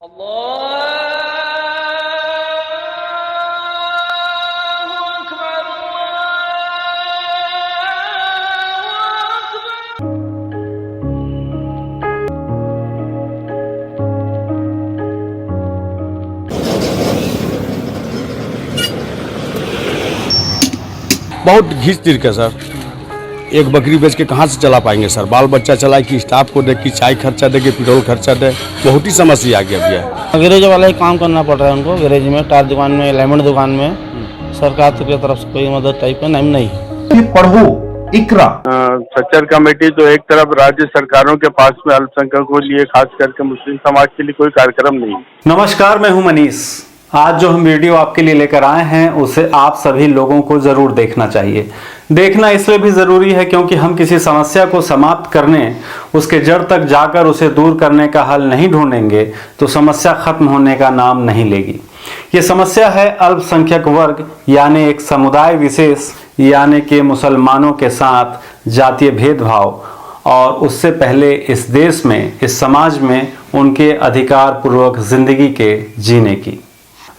बहुत घिस तिर के सर, एक बकरी बेच के कहाँ से चला पाएंगे सर? बाल बच्चा चलाए कि स्टाफ को दे कि चाय खर्चा दे कि पेट्रोल खर्चा दे, बहुत ही समस्या आ गया है। गैरेज वाला ही काम करना पड़ रहा है उनको, गैरेज में, टायर दुकान में, लेमन दुकान में। सरकार की तरफ से कोई मदद टाइप का नहीं। पढ़ो इकरा सच्चर कमेटी तो एक तरफ राज्य सरकारों के पास में अल्पसंख्यकों के लिए, खास करके मुस्लिम समाज के लिए कोई कार्यक्रम नहीं। नमस्कार, मैं हूं मनीष। आज जो हम वीडियो आपके लिए लेकर आए हैं उसे आप सभी लोगों को जरूर देखना चाहिए। देखना इसलिए भी जरूरी है क्योंकि हम किसी समस्या को समाप्त करने, उसके जड़ तक जाकर उसे दूर करने का हल नहीं ढूंढेंगे तो समस्या खत्म होने का नाम नहीं लेगी। ये समस्या है अल्पसंख्यक वर्ग यानी एक समुदाय विशेष यानी कि मुसलमानों के साथ जातीय भेदभाव और उससे पहले इस देश में, इस समाज में उनके अधिकार पूर्वक जिंदगी के जीने की।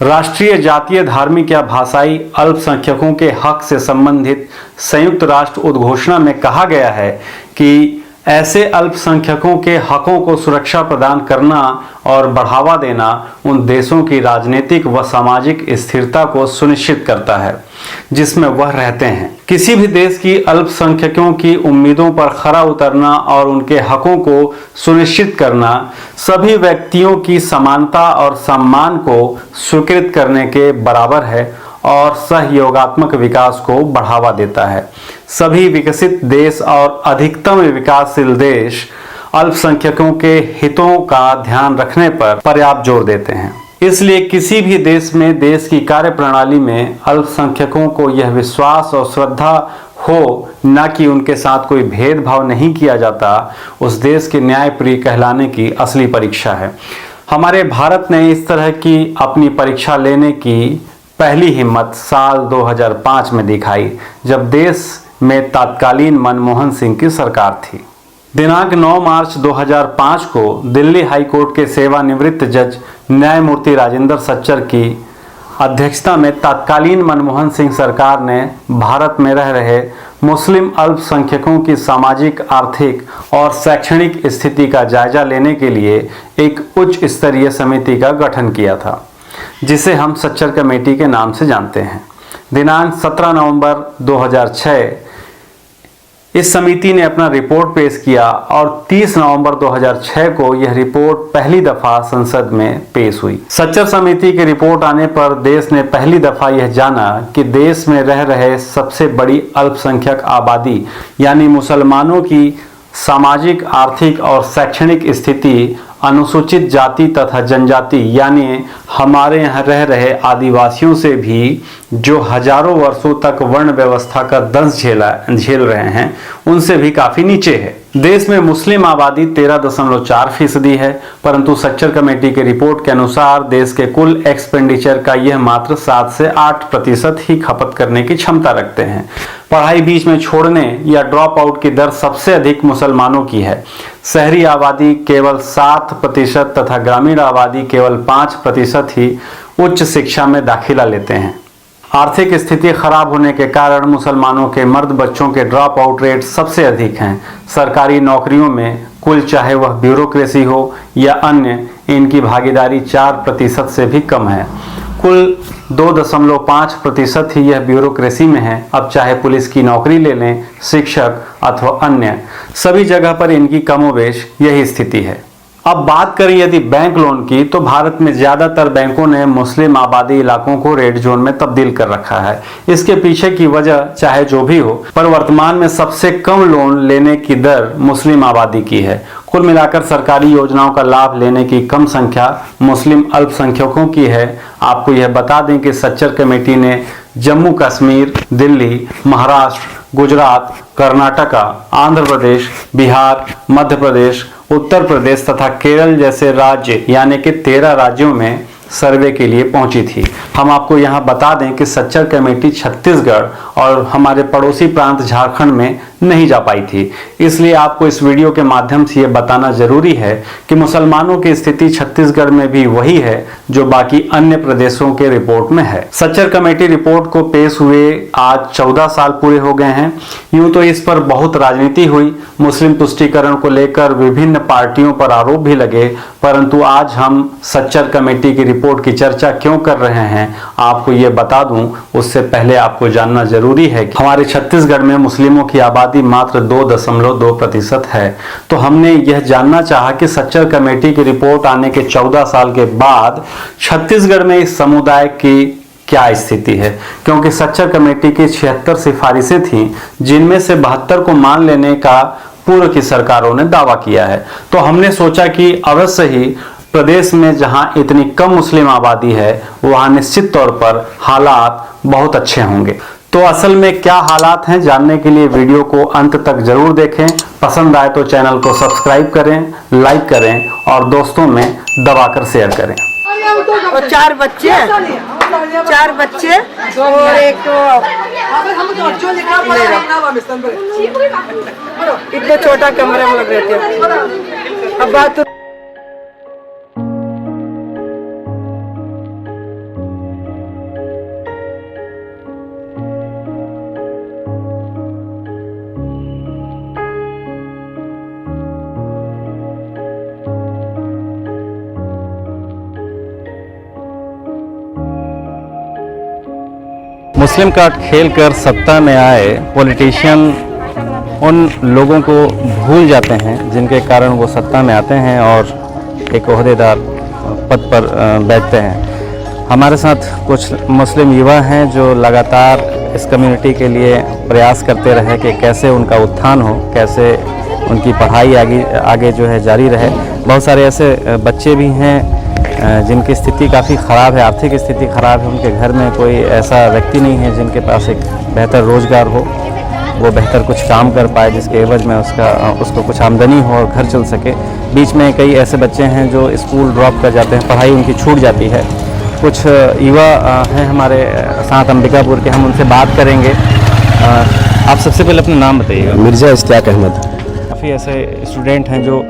राष्ट्रीय, जातीय, धार्मिक या भाषाई अल्पसंख्यकों के हक से संबंधित संयुक्त राष्ट्र उद्घोषणा में कहा गया है कि ऐसे अल्पसंख्यकों के हकों को सुरक्षा प्रदान करना और बढ़ावा देना उन देशों की राजनीतिक व सामाजिक स्थिरता को सुनिश्चित करता है जिसमें वह रहते हैं। किसी भी देश की अल्पसंख्यकों की उम्मीदों पर खरा उतरना और उनके हकों को सुनिश्चित करना सभी व्यक्तियों की समानता और सम्मान को स्वीकृत करने के बराबर है और सहयोगात्मक विकास को बढ़ावा देता है। सभी विकसित देश और अधिकतम विकासशील देश अल्पसंख्यकों के हितों का ध्यान रखने पर पर्याप्त जोर देते हैं। इसलिए किसी भी देश में, देश की कार्यप्रणाली में अल्पसंख्यकों को यह विश्वास और श्रद्धा हो न कि उनके साथ कोई भेदभाव नहीं किया जाता, उस देश के न्यायप्रिय कहलाने की असली परीक्षा है। हमारे भारत ने इस तरह की अपनी परीक्षा लेने की पहली हिम्मत साल 2005 में दिखाई जब देश में तत्कालीन मनमोहन सिंह की सरकार थी। दिनांक 9 मार्च 2005 को दिल्ली हाई कोर्ट के सेवानिवृत्त जज न्यायमूर्ति राजेंद्र सच्चर की अध्यक्षता में तत्कालीन मनमोहन सिंह सरकार ने भारत में रह रहे मुस्लिम अल्पसंख्यकों की सामाजिक, आर्थिक और शैक्षणिक स्थिति का जायजा लेने के लिए एक उच्च स्तरीय समिति का गठन किया था जिसे हम सच्चर कमेटी के नाम से जानते हैं। दिनांक 17 नवंबर 2006 इस समिति ने अपना रिपोर्ट पेश किया और 30 नवंबर 2006 को यह रिपोर्ट पहली दफा संसद में पेश हुई। सच्चर समिति की रिपोर्ट आने पर देश ने पहली दफा यह जाना कि देश में रह रहे सबसे बड़ी अल्पसंख्यक आबादी यानी मुसलमानों की सामाजिक, आर्थिक और शैक्षणिक स्थिति अनुसूचित जाति तथा जनजाति यानी हमारे यहाँ रह रहे आदिवासियों से भी, जो हजारों वर्षों तक वर्ण व्यवस्था का दंश झेल रहे हैं, उनसे भी काफी नीचे है। देश में मुस्लिम आबादी 13.4% है, परंतु सच्चर कमेटी की रिपोर्ट के अनुसार देश के कुल एक्सपेंडिचर का यह मात्र 7 से 8% ही खपत करने की क्षमता रखते हैं। पढ़ाई बीच में छोड़ने या ड्रॉप आउट की दर सबसे अधिक मुसलमानों की है। शहरी आबादी केवल 7% तथा ग्रामीण आबादी केवल 5% ही उच्च शिक्षा में दाखिला लेते हैं। आर्थिक स्थिति खराब होने के कारण मुसलमानों के मर्द बच्चों के ड्रॉप आउट रेट सबसे अधिक हैं। सरकारी नौकरियों में कुल, चाहे वह ब्यूरोक्रेसी हो या अन्य, इनकी भागीदारी 4% से भी कम है। कुल 2.5% ही यह ब्यूरोक्रेसी में है। अब चाहे पुलिस की नौकरी ले लें, शिक्षक अथवा अन्य, सभी जगह पर इनकी कमोबेश यही स्थिति है। अब बात करें यदि बैंक लोन की, तो भारत में ज्यादातर बैंकों ने मुस्लिम आबादी इलाकों को रेड जोन में तब्दील कर रखा है। इसके पीछे की वजह चाहे जो भी हो, पर वर्तमान में सबसे कम लोन लेने की दर मुस्लिम आबादी की है। कुल मिलाकर सरकारी योजनाओं का लाभ लेने की कम संख्या मुस्लिम अल्पसंख्यकों की है। आपको यह बता दें कि सच्चर कमेटी ने जम्मू कश्मीर, दिल्ली, महाराष्ट्र, गुजरात, कर्नाटका, आंध्र प्रदेश, बिहार, मध्य प्रदेश, उत्तर प्रदेश तथा केरल जैसे राज्य यानी कि 13 राज्यों में सर्वे के लिए पहुंची थी। हम आपको यहां बता दें कि सच्चर कमेटी छत्तीसगढ़ और हमारे पड़ोसी प्रांत झारखंड में नहीं जा पाई थी। इसलिए आपको इस वीडियो के माध्यम से ये बताना जरूरी है कि मुसलमानों की स्थिति छत्तीसगढ़ में भी वही है जो बाकी अन्य प्रदेशों के रिपोर्ट में है। सच्चर कमेटी रिपोर्ट को पेश हुए आज 14 साल पूरे हो गए हैं। यूं तो इस पर बहुत राजनीति हुई, मुस्लिम तुष्टीकरण को लेकर विभिन्न पार्टियों पर आरोप भी लगे, परंतु आज हम सच्चर कमेटी की रिपोर्ट की चर्चा क्यों कर रहे हैं आपको ये बता दूं, उससे पहले आपको जानना जरूरी है कि हमारे छत्तीसगढ़ में मुस्लिमों की आबादी मात्र 2.2% है। तो हमने यह जानना चाहा कि सच्चर कमेटी की रिपोर्ट आने के 14 साल के बाद छत्तीसगढ़ में इस समुदाय की क्या स्थिति है, क्योंकि सच्चर कमेटी की 76 सिफारिशें थीं, जिनमें से 72 को मान लेने का पूर्व की सरकारों ने दावा किया है। तो हमने सोचा कि अवश्य ही प्रदेश में जहां इतनी कम मुस्लिम आबादी है वहां निश्चित तौर पर हालात बहुत अच्छे होंगे। तो असल में क्या हालात हैं जानने के लिए वीडियो को अंत तक जरूर देखें। पसंद आए तो चैनल को सब्सक्राइब करें, लाइक करें और दोस्तों में दबाकर शेयर करें। और चार बच्चे और एक इतना छोटा कमरे में रहते हैं। अब बात तो मुस्लिम कार्ड खेलकर सत्ता में आए पॉलिटिशियन उन लोगों को भूल जाते हैं जिनके कारण वो सत्ता में आते हैं और एक ओहदेदार पद पर बैठते हैं। हमारे साथ कुछ मुस्लिम युवा हैं जो लगातार इस कम्युनिटी के लिए प्रयास करते रहे कि कैसे उनका उत्थान हो, कैसे उनकी पढ़ाई आगे जो है जारी रहे। बहुत सारे ऐसे बच्चे भी हैं जिनकी स्थिति काफ़ी ख़राब है, आर्थिक स्थिति ख़राब है, उनके घर में कोई ऐसा व्यक्ति नहीं है जिनके पास एक बेहतर रोज़गार हो, वो बेहतर कुछ काम कर पाए जिसके एवज में उसको कुछ आमदनी हो और घर चल सके। बीच में कई ऐसे बच्चे हैं जो स्कूल ड्रॉप कर जाते हैं, पढ़ाई उनकी छूट जाती है। कुछ युवा हैं हमारे साथ अंबिकापुर के, हम उनसे बात करेंगे। आप सबसे पहले अपना नाम बताइएगा। मिर्ज़ा इश्तियाक अहमद। काफ़ी ऐसे स्टूडेंट हैं जो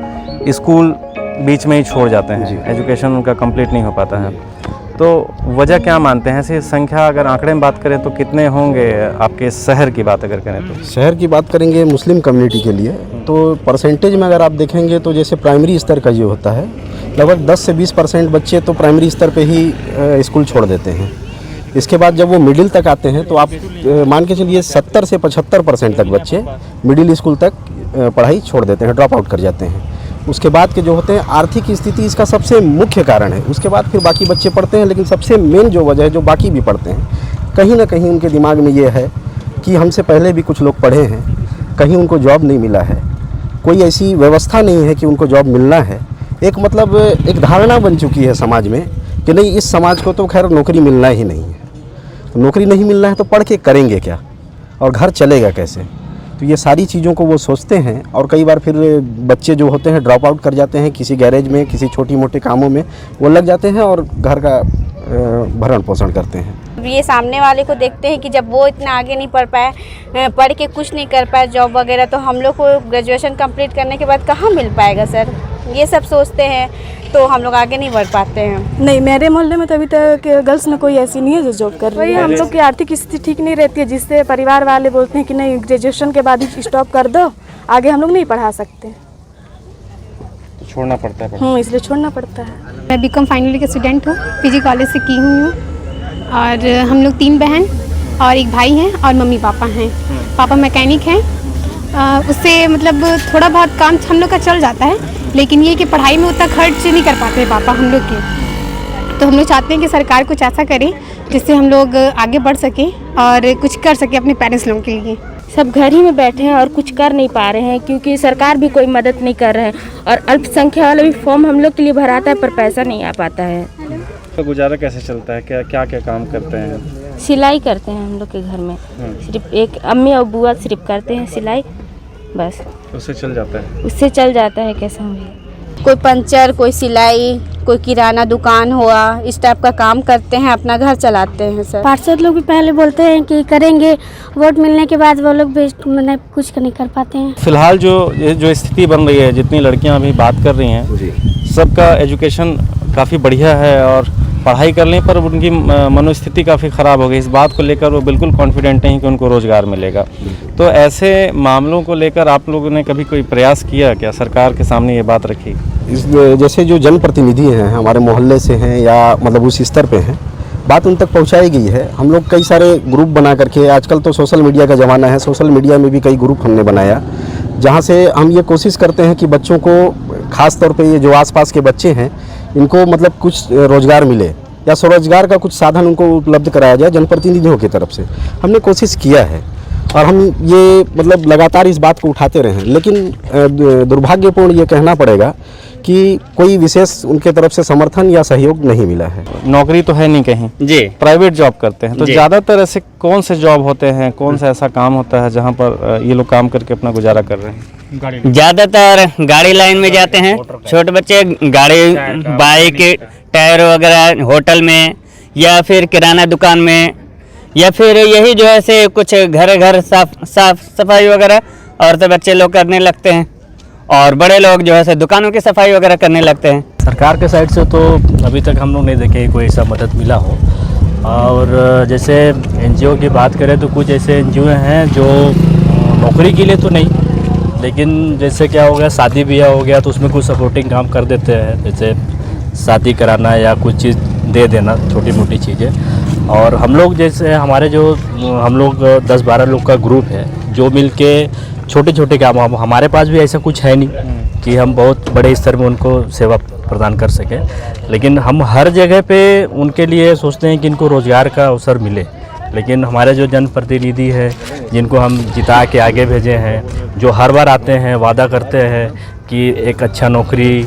स्कूल बीच में ही छोड़ जाते हैं, एजुकेशन उनका कंप्लीट नहीं हो पाता है, तो वजह क्या मानते हैं? ऐसी संख्या अगर आंकड़े में बात करें तो कितने होंगे? आपके शहर की बात अगर करें तो शहर की बात करेंगे मुस्लिम कम्युनिटी के लिए तो परसेंटेज में अगर आप देखेंगे तो जैसे प्राइमरी स्तर का जो होता है लगभग 10 से 20% बच्चे तो प्राइमरी स्तर पे ही स्कूल छोड़ देते हैं। इसके बाद जब वो मिडिल तक आते हैं तो आप मान के चलिए 70 से 75% तक बच्चे मिडिल स्कूल तक पढ़ाई छोड़ देते हैं, ड्रॉप आउट कर जाते हैं। उसके बाद के जो होते हैं आर्थिक स्थिति इसका सबसे मुख्य कारण है। उसके बाद फिर बाकी बच्चे पढ़ते हैं, लेकिन सबसे मेन जो वजह है जो बाकी भी पढ़ते हैं, कहीं ना कहीं उनके दिमाग में ये है कि हमसे पहले भी कुछ लोग पढ़े हैं, कहीं उनको जॉब नहीं मिला है, कोई ऐसी व्यवस्था नहीं है कि उनको जॉब मिलना है। एक मतलब एक धारणा बन चुकी है समाज में कि नहीं, इस समाज को तो खैर नौकरी मिलना ही नहीं है, तो नौकरी नहीं मिलना है तो पढ़ के करेंगे क्या और घर चलेगा कैसे। तो ये सारी चीज़ों को वो सोचते हैं और कई बार फिर बच्चे जो होते हैं ड्रॉप आउट कर जाते हैं, किसी गैरेज में किसी छोटी मोटी कामों में वो लग जाते हैं और घर का भरण पोषण करते हैं। ये सामने वाले को देखते हैं कि जब वो इतना आगे नहीं पढ़ पाए, पढ़ के कुछ नहीं कर पाए जॉब वगैरह, तो हम लोग को ग्रेजुएशन कंप्लीट करने के बाद कहाँ मिल पाएगा सर, ये सब सोचते हैं, तो हम लोग आगे नहीं बढ़ पाते हैं। नहीं, मेरे मोहल्ले में तो अभी तक गर्ल्स में कोई ऐसी नहीं है जो जॉब कर रही है। हम लोग की आर्थिक स्थिति ठीक नहीं रहती है, जिससे परिवार वाले बोलते हैं कि नहीं, ग्रेजुएशन के बाद ही स्टॉप कर दो, आगे हम लोग नहीं पढ़ा सकते, छोड़ना पड़ता है। इसलिए छोड़ना पड़ता है। मैं बीकॉम फाइनल की स्टूडेंट हूँ, पीजी कॉलेज से की हुई हूँ, और हम लोग 3 बहन और एक भाई हैं और मम्मी पापा हैं। पापा मैकेनिक हैं, उससे मतलब थोड़ा बहुत काम हम लोग का चल जाता है, लेकिन ये कि पढ़ाई में उतना खर्च नहीं कर पाते पापा हम लोग के। तो हम लोग चाहते हैं कि सरकार कुछ ऐसा करे जिससे हम लोग आगे बढ़ सकें और कुछ कर सकें अपने पेरेंट्स लोगों के लिए। सब घर ही में बैठे हैं और कुछ कर नहीं पा रहे हैं, क्योंकि सरकार भी कोई मदद नहीं कर रहे हैं और अल्पसंख्यक वाला भी फॉर्म हम लोग के लिए भराता है पर पैसा नहीं आ पाता है। तो गुजारा कैसे चलता है? क्या क्या काम करते हैं? सिलाई करते हैं हम लोग के घर में, सिर्फ एक अम्मी और बुआ सिर्फ करते हैं सिलाई, बस उससे चल जाता है। उससे चल जाता है कैसा भी। कोई पंचर, कोई सिलाई, कोई किराना दुकान हुआ, इस टाइप का काम करते हैं, अपना घर चलाते हैं सर। पार्षद लोग भी पहले बोलते हैं कि करेंगे, वोट मिलने के बाद वो लोग मतलब कुछ नहीं कर पाते हैं। फिलहाल जो स्थिति बन रही है, जितनी लड़कियां अभी बात कर रही हैं, सबका एजुकेशन काफ़ी बढ़िया है और पढ़ाई करने पर उनकी मनोस्थिति काफ़ी ख़राब हो गई। इस बात को लेकर वो बिल्कुल कॉन्फिडेंट नहीं कि उनको रोज़गार मिलेगा। तो ऐसे मामलों को लेकर आप लोगों ने कभी कोई प्रयास किया क्या, सरकार के सामने ये बात रखी? जैसे जो जनप्रतिनिधि हैं हमारे मोहल्ले से हैं या मतलब उस स्तर पे हैं, बात उन तक पहुंचाई गई है। हम लोग कई सारे ग्रुप बना करके, आजकल तो सोशल मीडिया का ज़माना है, सोशल मीडिया में भी कई ग्रुप हमने बनाया, जहां से हम ये कोशिश करते हैं कि बच्चों को, ख़ास तौर पे ये जो आसपास के बच्चे हैं, इनको मतलब कुछ रोज़गार मिले या स्वरोजगार का कुछ साधन उनको उपलब्ध कराया जाए जनप्रतिनिधियों की तरफ से। हमने कोशिश किया है और हम ये मतलब लगातार इस बात को उठाते रहे हैं, लेकिन दुर्भाग्यपूर्ण ये कहना पड़ेगा कि कोई विशेष उनके तरफ से समर्थन या सहयोग नहीं मिला है। नौकरी तो है नहीं कहीं जी, प्राइवेट जॉब करते हैं, तो ज़्यादातर ऐसे कौन से जॉब होते हैं, कौन सा ऐसा काम होता है जहाँ पर ये लोग काम करके अपना गुजारा कर रहे हैं? ज़्यादातर गाड़ी लाइन में जाते हैं, छोटे बच्चे गाड़ी, बाइक, टायर वगैरह होटल में, या फिर किराना दुकान में, या फिर यही जो है से कुछ घर साफ सफाई वगैरह औरतें बच्चे लोग करने लगते हैं, और बड़े लोग जो है से दुकानों की सफाई वगैरह करने लगते हैं। सरकार के साइड से तो अभी तक हम लोग नहीं देखे कोई ऐसा मदद मिला हो। और जैसे एनजीओ की बात करें तो कुछ ऐसे एनजीओ हैं जो नौकरी के लिए तो नहीं, लेकिन जैसे क्या हो गया, शादी ब्याह हो गया तो उसमें कुछ सपोर्टिंग काम कर देते हैं, जैसे शादी कराना या कुछ चीज़ दे देना, छोटी मोटी चीज़ें। और हम लोग जैसे हमारे जो हम लोग 10-12 लोग का ग्रुप है जो मिल के छोटे छोटे काम, हमारे पास भी ऐसा कुछ है नहीं कि हम बहुत बड़े स्तर में उनको सेवा प्रदान कर सकें, लेकिन हम हर जगह पे उनके लिए सोचते हैं कि इनको रोज़गार का अवसर मिले। लेकिन हमारे जो जनप्रतिनिधि है, जिनको हम जिता के आगे भेजे हैं, जो हर बार आते हैं, वादा करते हैं कि एक अच्छा नौकरी,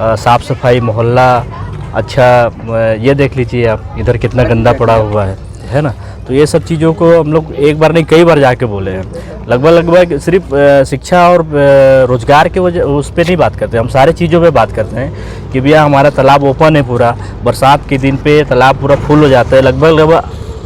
साफ़ सफाई, मोहल्ला अच्छा, ये देख लीजिए आप इधर कितना गंदा पड़ा हुआ है ना। तो ये सब चीज़ों को हम लोग एक बार नहीं कई बार जाके बोले हैं। लगभग सिर्फ शिक्षा और रोज़गार के वजह उस पर नहीं बात करते, हम सारे चीज़ों पे बात करते हैं कि भैया हमारा तालाब ओपन है पूरा, बरसात के दिन पे तालाब पूरा फुल हो जाता है। लगभग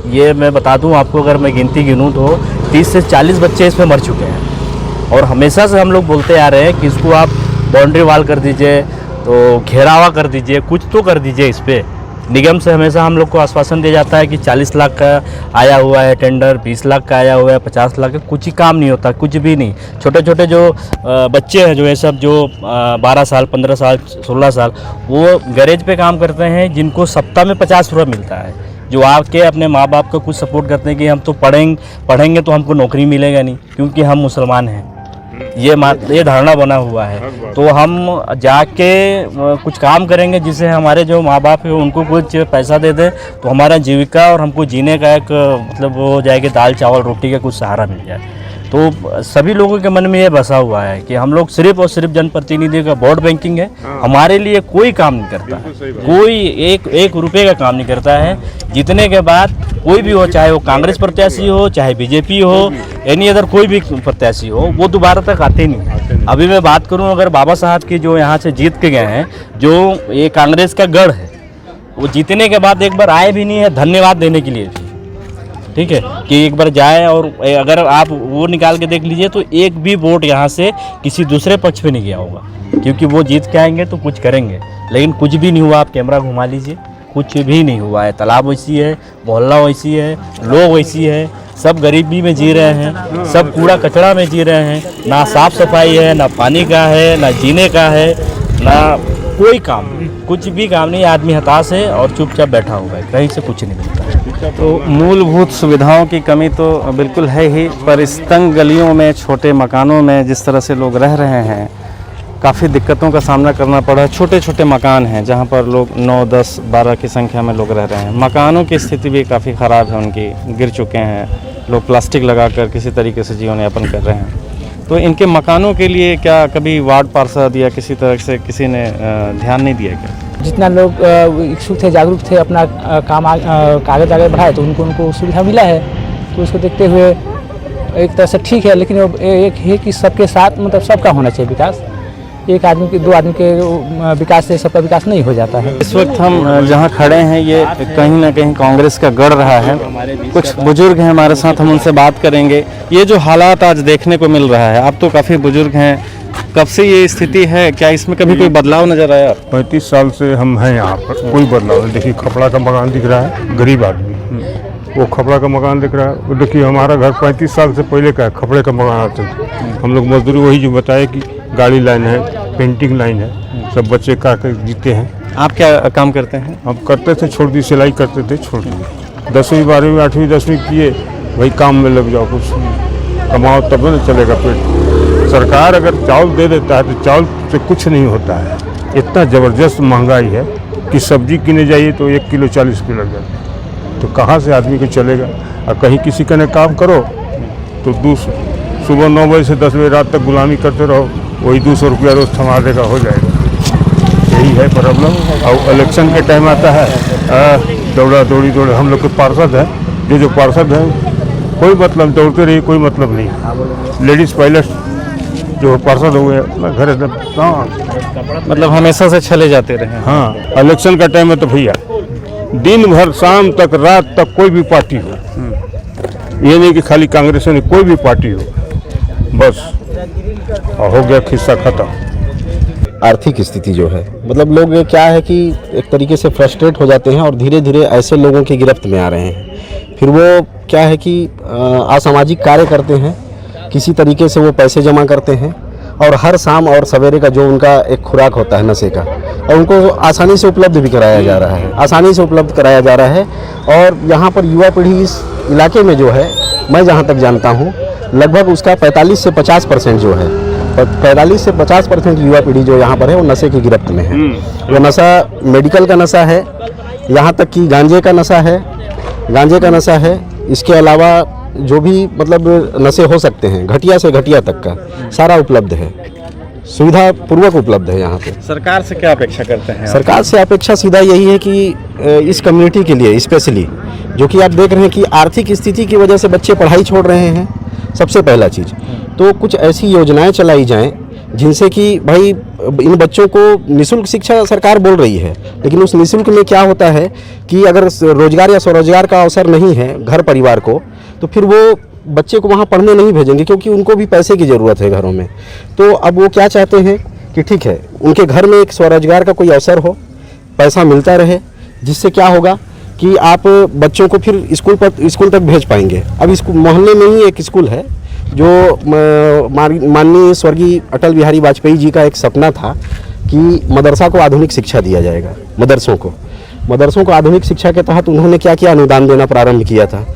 ये मैं बता दूं आपको, अगर मैं गिनती गिनूँ तो 30 से 40 बच्चे इसमें मर चुके हैं। और हमेशा से हम लोग बोलते आ रहे हैं कि इसको आप बाउंड्री वाल कर दीजिए, तो घेरावा कर दीजिए, कुछ तो कर दीजिए इस पर। निगम से हमेशा हम लोग को आश्वासन दिया जाता है कि 40 लाख का आया हुआ है टेंडर, 20 लाख का आया हुआ है, 50 लाख का, कुछ ही काम नहीं होता, कुछ भी नहीं। छोटे छोटे जो बच्चे हैं, जो ये सब जो 12 साल, 15 साल, 16 साल, वो गैरेज पे काम करते हैं, जिनको सप्ताह में 50 रुपये मिलता है, जो आके अपने माँ बाप को कुछ सपोर्ट करते हैं कि हम तो पढ़ेंगे तो हमको नौकरी मिलेगा नहीं क्योंकि हम मुसलमान हैं। ये धारणा बना हुआ है। तो हम जाके कुछ काम करेंगे जिससे हमारे जो माँ बाप है उनको कुछ पैसा दे दे, तो हमारा जीविका और हमको जीने का एक मतलब वो हो जाएगा, दाल चावल रोटी का कुछ सहारा मिल जाए। तो सभी लोगों के मन में ये बसा हुआ है कि हम लोग सिर्फ और सिर्फ जनप्रतिनिधि का वोट बैंकिंग है, हमारे लिए कोई काम नहीं करता, कोई एक रुपये का काम नहीं करता है। जीतने के बाद कोई भी हो, चाहे वो कांग्रेस प्रत्याशी हो, चाहे बीजेपी हो, एनी अदर कोई भी प्रत्याशी हो, वो दोबारा तक आते नहीं। अभी मैं बात करूं अगर बाबा साहब की जो यहाँ से जीत के गए हैं, जो ये कांग्रेस का गढ़ है, वो जीतने के बाद एक बार आए भी नहीं है धन्यवाद देने के लिए, ठीक है, कि एक बार जाए। और अगर आप वो निकाल के देख लीजिए तो एक भी वोट यहाँ से किसी दूसरे पक्ष पे नहीं गया होगा, क्योंकि वो जीत के आएंगे तो कुछ करेंगे, लेकिन कुछ भी नहीं हुआ। आप कैमरा घुमा लीजिए, कुछ भी नहीं हुआ है। तालाब वैसी है, मोहल्ला वैसी है, लोग वैसी है, सब गरीबी में जी रहे हैं, सब कूड़ा कचरा में जी रहे हैं, ना साफ सफाई है, ना पानी का है, ना जीने का है, ना कोई काम, कुछ भी काम नहीं। आदमी हताश है और चुपचाप बैठा हुआ है, कहीं से कुछ नहीं मिलता है। तो मूलभूत सुविधाओं की कमी तो बिल्कुल है ही, पर इस तंग गलियों में, छोटे मकानों में जिस तरह से लोग रह रहे हैं, काफ़ी दिक्कतों का सामना करना पड़ा है। छोटे छोटे मकान हैं जहां पर लोग 9, 10, 12 की संख्या में लोग रह रहे हैं। मकानों की स्थिति भी काफ़ी ख़राब है, उनकी गिर चुके हैं, लोग प्लास्टिक लगाकर किसी तरीके से जीवन यापन कर रहे हैं। तो इनके मकानों के लिए क्या कभी वार्ड पार्षद या किसी तरह से किसी ने ध्यान नहीं दिया क्या? जितना लोग इच्छुक थे, जागरूक थे, अपना काम कागज आगे बढ़ाए तो उनको सुविधा मिला है। तो उसको देखते हुए एक तरह से ठीक है, लेकिन एक है कि सबके साथ मतलब सबका होना चाहिए विकास। एक आदमी के 2 आदमी के विकास से सबका विकास नहीं हो जाता है। इस वक्त हम जहां खड़े हैं ये कहीं ना कहीं कांग्रेस का गढ़ रहा है। कुछ बुजुर्ग हैं हमारे साथ, हम उनसे बात करेंगे। ये जो हालात आज देखने को मिल रहा है, आप तो काफ़ी बुजुर्ग हैं, कब से ये स्थिति है, क्या इसमें कभी कोई बदलाव नजर आया? 35 साल से हम हैं यहाँ पर, कोई बदलाव नहीं। देखिए खपड़ा का मकान दिख रहा है, गरीब आदमी वो खपड़ा का मकान दिख रहा है। वो देखिए हमारा घर 35 साल से पहले का है, खपड़े का मकान आते थे हम लोग मजदूरी। वही जो बताया कि गाड़ी लाइन है, पेंटिंग लाइन है, सब बच्चे का जीते हैं। आप क्या काम करते हैं? हम करते थे, छोड़ दी, सिलाई करते थे, छोड़ दी। 10वीं 12वीं 8वीं 10वीं किए, वही काम में लग जाओ, कुछ कमाओ तब न चलेगा पेट। सरकार अगर चावल दे देता है तो चावल से कुछ नहीं होता है। इतना ज़बरदस्त महंगाई है कि सब्जी किने जाइए तो 1 किलो 40 रुपये लग जाता है। तो कहाँ से आदमी को चलेगा? और कहीं किसी का न काम करो तो सुबह 9 बजे से 10 बजे रात तक गुलामी करते रहो, वही 200 रुपया रोज थमा देगा, हो जाएगा। यही है प्रॉब्लम। और इलेक्शन के टाइम आता है, दौड़ा दौड़ी हम लोग के पार्षद है, जो पार्षद है कोई मतलब, दौड़ते रहिए कोई मतलब नहीं। लेडीज़ पायलट जो पार्षद हो गए अपना घर, मतलब हमेशा से चले जाते रहे। हाँ, इलेक्शन का टाइम है तो भैया दिन भर शाम तक रात तक कोई भी पार्टी हो, ये नहीं कि खाली कांग्रेस नहीं, कोई भी पार्टी हो, बस हो गया किस्सा खत्म। आर्थिक स्थिति जो है, मतलब लोग क्या है कि एक तरीके से फ्रस्ट्रेट हो जाते हैं और धीरे धीरे ऐसे लोगों की गिरफ्त में आ रहे हैं। फिर वो क्या है कि असामाजिक कार्य करते हैं, किसी तरीके से वो पैसे जमा करते हैं और हर शाम और सवेरे का जो उनका एक खुराक होता है नशे का, और उनको आसानी से उपलब्ध भी कराया जा रहा है, आसानी से उपलब्ध कराया जा रहा है। और यहाँ पर युवा पीढ़ी इस इलाके में जो है, मैं जहाँ तक जानता हूँ, लगभग उसका 45 से 50% जो है, 45 से 50% युवा पीढ़ी जो यहाँ पर है वो नशे की गिरफ्त में है। वो नशा मेडिकल का नशा है, यहाँ तक कि गांजे का नशा है, इसके अलावा जो भी मतलब नशे हो सकते हैं, घटिया से घटिया तक का सारा उपलब्ध है, सुविधा पूर्वक उपलब्ध है यहाँ पे। सरकार से क्या अपेक्षा करते हैं? सरकार से अपेक्षा सीधा यही है कि इस कम्युनिटी के लिए स्पेशली, जो कि आप देख रहे हैं कि आर्थिक स्थिति की वजह से बच्चे पढ़ाई छोड़ रहे हैं, सबसे पहला चीज़ तो कुछ ऐसी योजनाएं चलाई जाएं जिनसे कि भाई इन बच्चों को निःशुल्क शिक्षा सरकार बोल रही है, लेकिन उस निःशुल्क में क्या होता है कि अगर रोजगार या स्वरोजगार का अवसर नहीं है घर परिवार को, तो फिर वो बच्चे को वहाँ पढ़ने नहीं भेजेंगे, क्योंकि उनको भी पैसे की ज़रूरत है घरों में। तो अब वो क्या चाहते हैं कि ठीक है, उनके घर में एक स्वरोजगार का कोई अवसर हो, पैसा मिलता रहे, जिससे क्या होगा कि आप बच्चों को फिर स्कूल तक भेज पाएंगे। अब इस मोहल्ले में ही एक स्कूल है जो माननीय स्वर्गीय अटल बिहारी वाजपेयी जी का एक सपना था कि मदरसा को आधुनिक शिक्षा दिया जाएगा। मदरसों को आधुनिक शिक्षा के तहत उन्होंने क्या किया, अनुदान देना प्रारंभ किया था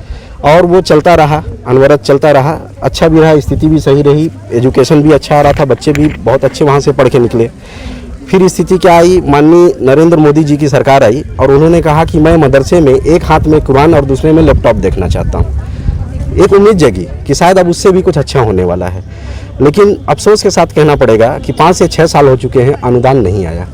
और वो चलता रहा, अनवरत चलता रहा, अच्छा भी रहा, स्थिति भी सही रही, एजुकेशन भी अच्छा आ रहा था, बच्चे भी बहुत अच्छे वहाँ से पढ़ के निकले। फिर स्थिति क्या आई, माननीय नरेंद्र मोदी जी की सरकार आई और उन्होंने कहा कि मैं मदरसे में एक हाथ में कुरान और दूसरे में लैपटॉप देखना चाहता हूँ। एक उम्मीद जगी कि शायद अब उससे भी कुछ अच्छा होने वाला है, लेकिन अफसोस के साथ कहना पड़ेगा कि 5 से 6 साल हो चुके हैं, अनुदान नहीं आया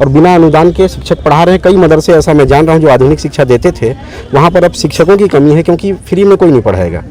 और बिना अनुदान के शिक्षक पढ़ा रहे हैं। कई मदरसे ऐसा मैं जान रहा हूँ जो आधुनिक शिक्षा देते थे, वहाँ पर अब शिक्षकों की कमी है, क्योंकि फ्री में कोई नहीं पढ़ाएगा,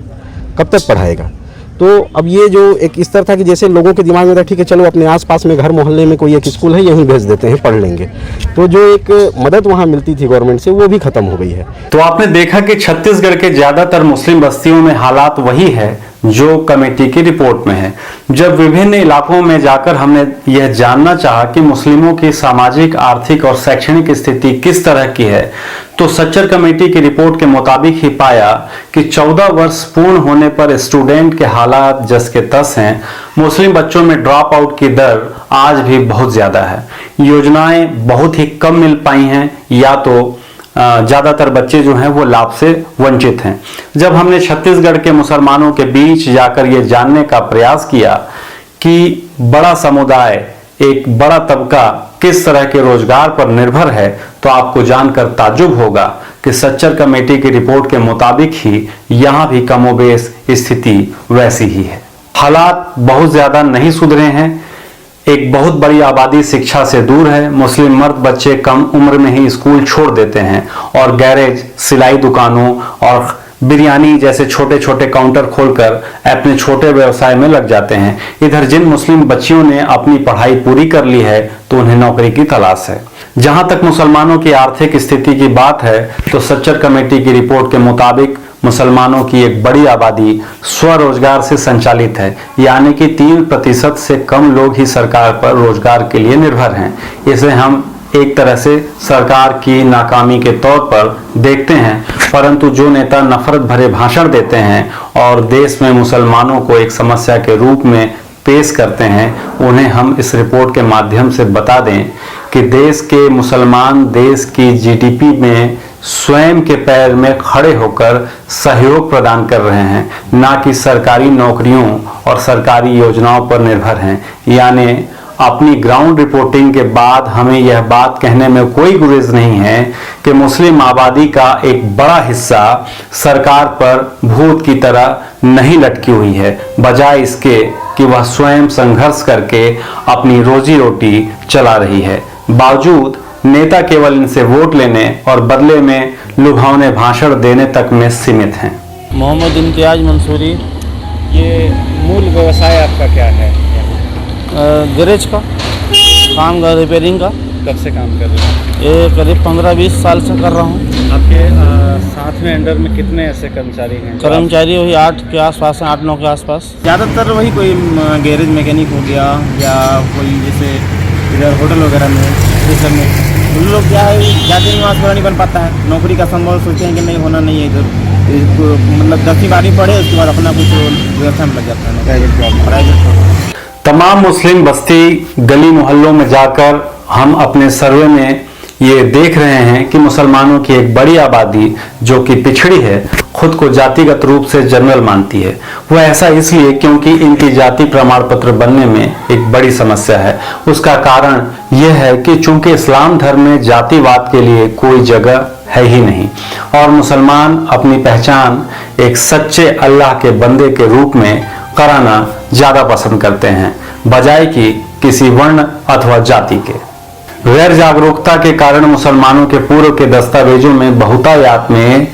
कब तक पढ़ाएगा। तो अब ये जो एक स्तर था कि जैसे लोगों के दिमाग में था ठीक है चलो अपने आसपास में घर मोहल्ले में कोई एक स्कूल है, यहीं भेज देते हैं, पढ़ लेंगे, तो जो एक मदद वहाँ मिलती थी गवर्नमेंट से वो भी खत्म हो गई है। तो आपने देखा कि छत्तीसगढ़ के ज्यादातर मुस्लिम बस्तियों में हालात वही है जो कमेटी की रिपोर्ट में है। जब विभिन्न इलाकों में जाकर हमने यह जानना चाहा कि मुस्लिमों की सामाजिक, आर्थिक और शैक्षणिक स्थिति किस तरह की है, तो सच्चर कमेटी की रिपोर्ट के मुताबिक ही पाया कि 14 वर्ष पूर्ण होने पर स्टूडेंट के हालात जस के तस हैं। मुस्लिम बच्चों में ड्रॉप आउट की दर आज भी बहुत ज्यादा है, योजनाएं बहुत ही कम मिल पाई हैं या तो ज्यादातर बच्चे जो हैं वो लाभ से वंचित हैं। जब हमने छत्तीसगढ़ के मुसलमानों के बीच जाकर ये जानने का प्रयास किया कि बड़ा समुदाय, एक बड़ा तबका किस तरह के रोजगार पर निर्भर है, तो आपको जानकर ताज्जुब होगा कि सच्चर कमेटी की रिपोर्ट के मुताबिक ही यहाँ भी कमोबेश स्थिति वैसी ही है। हालात बहुत ज्यादा नहीं सुधरे हैं। एक बहुत बड़ी आबादी शिक्षा से दूर है। मुस्लिम मर्द बच्चे कम उम्र में ही स्कूल छोड़ देते हैं और गैरेज, सिलाई दुकानों और बिरयानी जैसे छोटे छोटे काउंटर खोलकर अपने छोटे व्यवसाय में लग जाते हैं। इधर जिन मुस्लिम बच्चियों ने अपनी पढ़ाई पूरी कर ली है तो उन्हें नौकरी की तलाश है। जहां तक मुसलमानों की आर्थिक स्थिति की बात है तो सच्चर कमेटी की रिपोर्ट के मुताबिक मुसलमानों की एक बड़ी आबादी स्वरोजगार से संचालित है, यानी कि 3% से कम लोग ही सरकार पर रोजगार के लिए निर्भर हैं। इसे हम एक तरह से सरकार की नाकामी के तौर पर देखते हैं, परंतु जो नेता नफरत भरे भाषण देते हैं और देश में मुसलमानों को एक समस्या के रूप में पेश करते हैं, उन्हें हम इस रिपोर्ट के माध्यम से बता दें कि देश के मुसलमान देश की जीडीपी में स्वयं के पैर में खड़े होकर सहयोग प्रदान कर रहे हैं, ना कि सरकारी नौकरियों और सरकारी योजनाओं पर निर्भर हैं। यानी अपनी ग्राउंड रिपोर्टिंग के बाद हमें यह बात कहने में कोई गुरेज नहीं है कि मुस्लिम आबादी का एक बड़ा हिस्सा सरकार पर भूत की तरह नहीं लटकी हुई है, बजाय इसके कि वह स्वयं संघर्ष करके अपनी रोजी रोटी चला रही है। बावजूद नेता केवल इनसे वोट लेने और बदले में लुभावने भाषण देने तक में सीमित हैं। मोहम्मद इम्तियाज मंसूरी। ये मूल व्यवसाय आपका क्या है? गैरेज का काम का, रिपेयरिंग का। कब से काम कर रहे हैं? ये करीब 15-20 साल से कर रहा हूँ। आपके साथ में अंडर में कितने ऐसे कर्मचारी हैं? कर्मचारी वही 8 के आसपास हैं, 8-9 के आसपास। ज़्यादातर वही कोई गैरेज मैकेनिक हो गया या कोई जैसे इधर होटल वगैरह में, स्टेशन में, उन लोग क्या है ज़्यादा निवास वगैरह नहीं बन पाता है, नौकरी का संभव सोचते हैं कि नहीं होना नहीं है इधर, मतलब 10वीं-12वीं पढ़े उसके बाद अपना कुछ व्यवसाय में लग जाता है, प्राइवेट जॉब। तमाम मुस्लिम बस्ती गली मोहल्लों में जाकर हम अपने सर्वे में ये देख रहे हैं कि मुसलमानों की एक बड़ी आबादी जो कि पिछड़ी है, खुद को जातिगत रूप से जनरल मानती है। वह ऐसा इसलिए क्योंकि इनकी जाति प्रमाण पत्र बनने में एक बड़ी समस्या है। उसका कारण यह है कि चूंकि इस्लाम धर्म में जातिवाद के लिए कोई जगह है ही नहीं और मुसलमान अपनी पहचान एक सच्चे अल्लाह के बंदे के रूप में कराना ज्यादा पसंद करते हैं, बजाय कि किसी वर्ण अथवा जाति के। गैर जागरूकता के कारण मुसलमानों के पूर्व के दस्तावेजों में बहुतायात में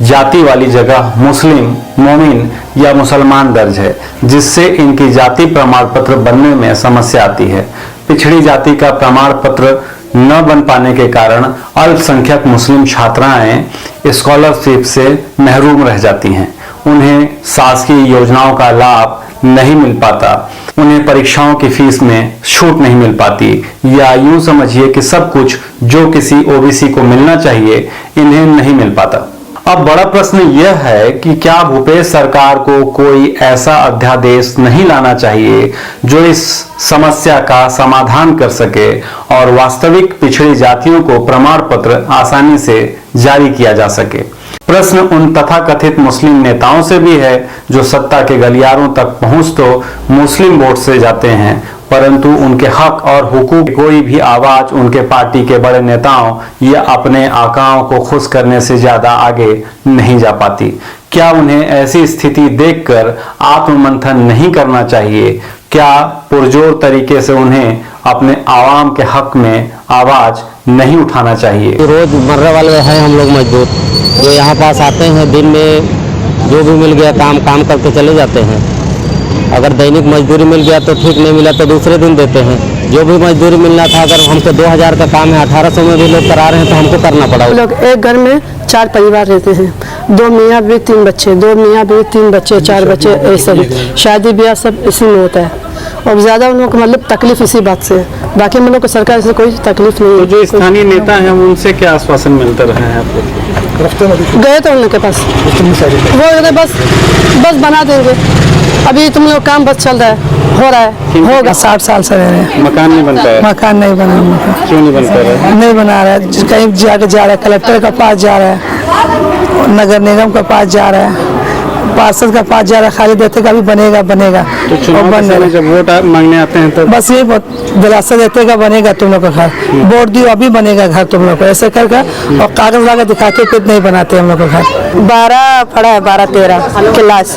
जाति वाली जगह मुस्लिम, मोमिन या मुसलमान दर्ज है, जिससे इनकी जाति प्रमाण पत्र बनने में समस्या आती है। पिछड़ी जाति का प्रमाण पत्र न बन पाने के कारण अल्पसंख्यक मुस्लिम छात्राएं स्कॉलरशिप से महरूम रह जाती हैं। उन्हें शासकीय योजनाओं का लाभ नहीं मिल पाता, उन्हें परीक्षाओं की फीस में छूट नहीं मिल पाती, या यूं समझिए कि सब कुछ जो किसी ओबीसी को मिलना चाहिए इन्हें नहीं मिल पाता। अब बड़ा प्रश्न यह है कि क्या भूपेश सरकार को कोई ऐसा अध्यादेश नहीं लाना चाहिए जो इस समस्या का समाधान कर सके और वास्तविक पिछड़ी जातियों को प्रमाण पत्र आसानी से जारी किया जा सके। प्रश्न उन तथाकथित मुस्लिम नेताओं से भी है जो सत्ता के गलियारों तक पहुंच तो मुस्लिम वोट से जाते हैं, परंतु उनके हक और हुकूक कोई भी आवाज उनके पार्टी के बड़े नेताओं या अपने आकाओं को खुश करने से ज्यादा आगे नहीं जा पाती। क्या उन्हें ऐसी स्थिति देखकर आत्ममंथन नहीं करना चाहिए? क्या पुरजोर तरीके से उन्हें अपने आवाम के हक में आवाज नहीं उठाना चाहिए? रोज मरने वाले हैं हम लोग मजदूर, जो यहाँ पास आते हैं, दिन में जो भी मिल गया काम करके चले जाते हैं। अगर दैनिक मजदूरी मिल गया तो ठीक, नहीं मिला तो दूसरे दिन देते हैं। जो भी मजदूरी मिलना था, अगर हमको 2000 का काम है 1800 में भी लोग करा रहे हैं तो हमको करना पड़ा। लोग एक घर में 4 परिवार रहते हैं, 2 मियाँ भी 3 बच्चे, 2 मियाँ भी 3 बच्चे, 4 बच्चे, ऐसे शादी ब्याह सब इसी में होता है। और ज़्यादा उन लोगों को मतलब तकलीफ इसी बात से है, बाकी हम लोग को सरकार से कोई तकलीफ नहीं है। तो जो स्थानीय नेता हैं उनसे क्या आश्वासन मिलता रहा है आपको? गए तो उनके पास, वो बस बना देंगे, अभी तुम लोग काम बस चल रहा है, हो रहा है, होगा। 60 साल से रह रहे हैं, मकान नहीं बनता है। मकान नहीं बना, क्यों नहीं बनता है? नहीं बना रहा है, कहीं जाके जा रहा है, कलेक्टर का पास जा रहा है, नगर निगम का पास जा रहा है, पार्षद का पास जा रहा है, खाली देते का भी बनेगा। तो तो चुनाव के समय जब वोट मांगने आते हैं तो बस ये दिलासा देते का बनेगा तुम लोग का घर, वोट दियो अभी बनेगा घर तुम लोग को, ऐसे करके और कागज लाके दिखा के फिर नहीं बनाते हम लोग का घर। 12 पढ़ा है, 12-13 क्लास,